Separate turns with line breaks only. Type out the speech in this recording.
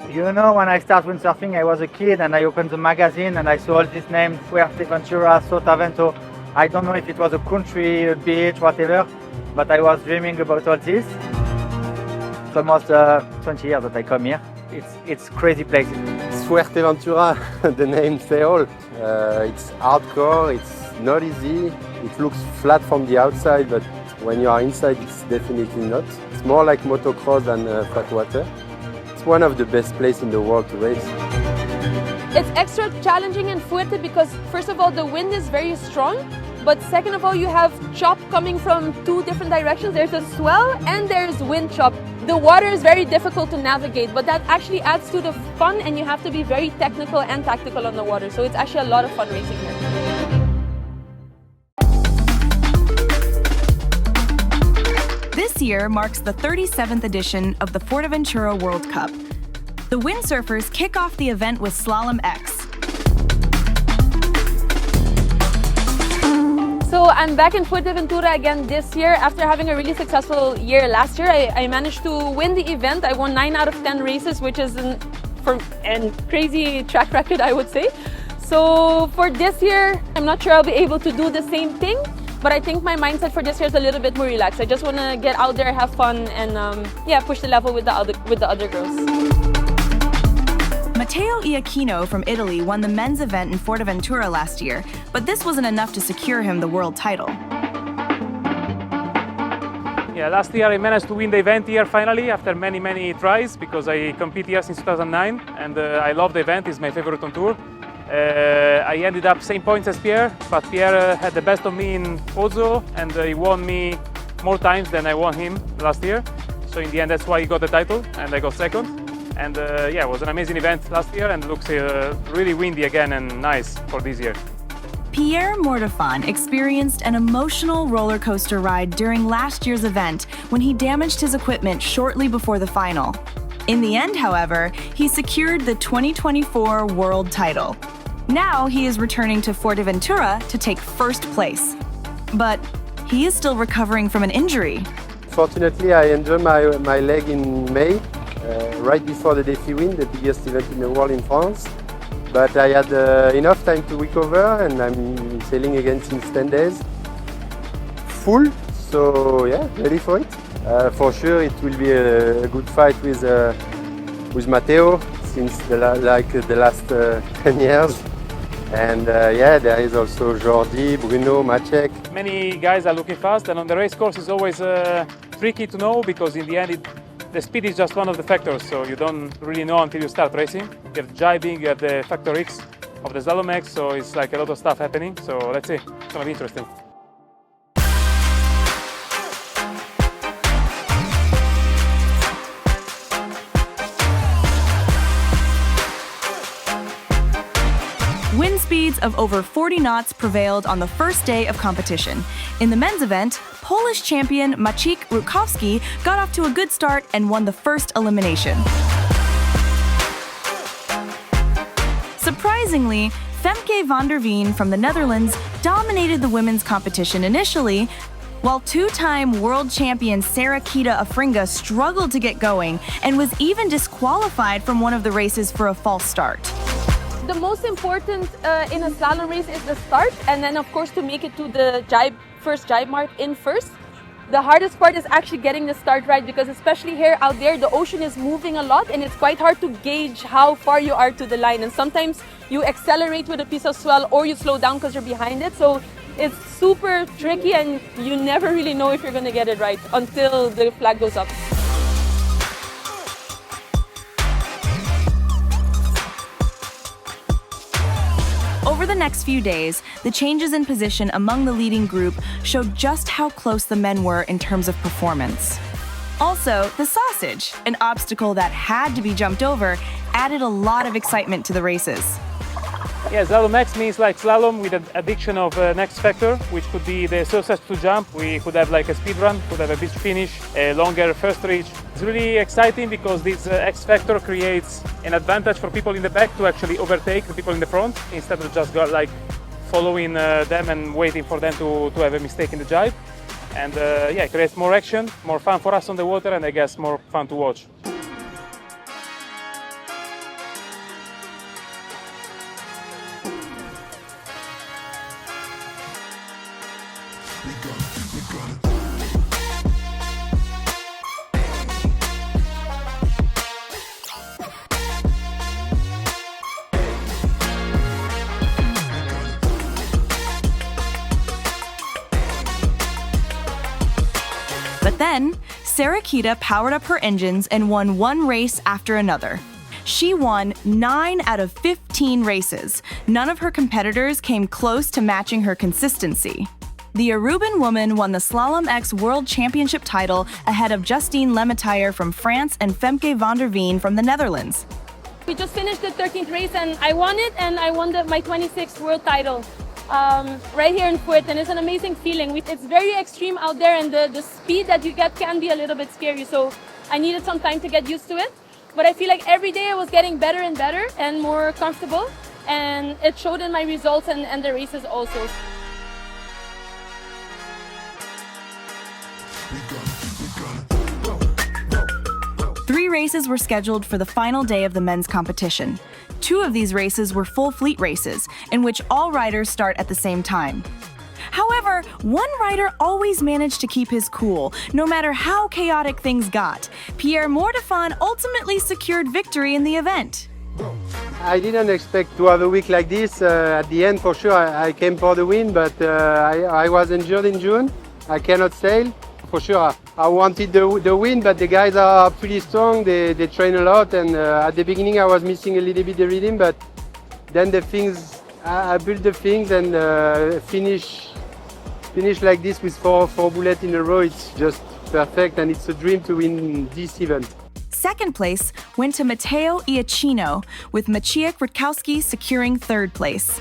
You know, when I started windsurfing, I was a kid and I opened the magazine and I saw all these names, Fuerteventura, Sotavento. I don't know if it was a country, a beach, whatever, but I was dreaming about all this. It's almost 20 years that I come here. It's crazy place.
Fuerteventura, the name say all. It's hardcore, it's not easy. It looks flat from the outside, but when you are inside, it's definitely not. It's more like motocross than flat water. It's one of the best places in the world to race.
It's extra challenging in Fuerte because, first of all, the wind is very strong, but second of all, you have chop coming from two different directions. There's a swell and there's wind chop. The water is very difficult to navigate, but that actually adds to the fun, and you have to be very technical and tactical on the water. So it's actually a lot of fun racing here.
This year marks the 37th edition of the Fuerteventura World Cup. The windsurfers kick off the event with Slalom X.
So I'm back in Fuerteventura again this year. After having a really successful year last year, I managed to win the event. I won 9 out of 10 races, which is a crazy track record, I would say. So for this year, I'm not sure I'll be able to do the same thing, but I think my mindset for this year is a little bit more relaxed. I just want to get out there, have fun, and push the level with the other girls.
Matteo Iachino from Italy won the men's event in Fuerteventura last year, but this wasn't enough to secure him the world title.
Yeah, last year I managed to win the event here finally after many tries, because I compete here since 2009 and I love the event. It's my favorite on tour. I ended up same points as Pierre, but Pierre had the best of me in Pozzo and he won me more times than I won him last year. So in the end, that's why he got the title and I got second. And it was an amazing event last year and looks really windy again and nice for this year.
Pierre Mortefon experienced an emotional roller coaster ride during last year's event when he damaged his equipment shortly before the final. In the end, however, he secured the 2024 world title. Now he is returning to Fuerteventura to take first place. But he is still recovering from an injury.
Fortunately, I injured my leg in May. Right before the Défi Win, the biggest event in the world in France. But I had enough time to recover and I'm sailing again since 10 days. Full, so yeah, ready for it. For sure it will be a good fight with Matteo since the last 10 years. And there is also Jordi, Bruno, Maciek.
Many guys are looking fast, and on the race course it's always tricky to know, because in the end the speed is just one of the factors, so you don't really know until you start racing. You have jibing, you have the factor X of the Slalom X, so it's like a lot of stuff happening. So let's see, it's gonna be interesting.
Wind speeds of over 40 knots prevailed on the first day of competition. In the men's event, Polish champion Maciej Rutkowski got off to a good start and won the first elimination. Surprisingly, Femke van der Veen from the Netherlands dominated the women's competition initially, while two-time world champion Sarah-Quita Offringa struggled to get going and was even disqualified from one of the races for a false start.
The most important in a slalom race is the start, and then of course to make it to the first jibe mark in first. The hardest part is actually getting the start right, because especially here out there, the ocean is moving a lot and it's quite hard to gauge how far you are to the line. And sometimes you accelerate with a piece of swell or you slow down because you're behind it. So it's super tricky and you never really know if you're going to get it right until the flag goes up.
Over the next few days, the changes in position among the leading group showed just how close the men were in terms of performance. Also, the sausage, an obstacle that had to be jumped over, added a lot of excitement to the races.
Yeah, Slalom X means like slalom with an addition of an X factor, which could be the sausage to jump. We could have like a speed run, could have a beach finish, a longer first reach. It's really exciting because this X factor creates an advantage for people in the back to actually overtake the people in the front, instead of just following them and waiting for them to have a mistake in the jibe. And it creates more action, more fun for us on the water, and I guess more fun to watch.
But then, Sarah-Quita powered up her engines and won one race after another. She won 9 out of 15 races. None of her competitors came close to matching her consistency. The Aruban woman won the Slalom X World Championship title ahead of Justine Lemaitre from France and Femke van der Veen from the Netherlands.
We just finished the 13th race and I won it, and I won my 26th world title right here in Fuerteventura, and it's an amazing feeling. It's very extreme out there, and the speed that you get can be a little bit scary, so I needed some time to get used to it. But I feel like every day I was getting better and better and more comfortable, and it showed in my results and the races also.
Three races were scheduled for the final day of the men's competition. 2 of these races were full fleet races, in which all riders start at the same time. However, one rider always managed to keep his cool, no matter how chaotic things got. Pierre Mortefon ultimately secured victory in the event.
I didn't expect to have a week like this. At the end, for sure, I came for the win, but I was injured in June. I cannot sail. For sure, I wanted the win, but the guys are pretty strong. They train a lot, and at the beginning I was missing a little bit the rhythm, but then I built the things and finish like this with four bullets in a row. It's just perfect, and it's a dream to win this event.
Second place went to Matteo Iacchino, with Maciej Rutkowski securing third place.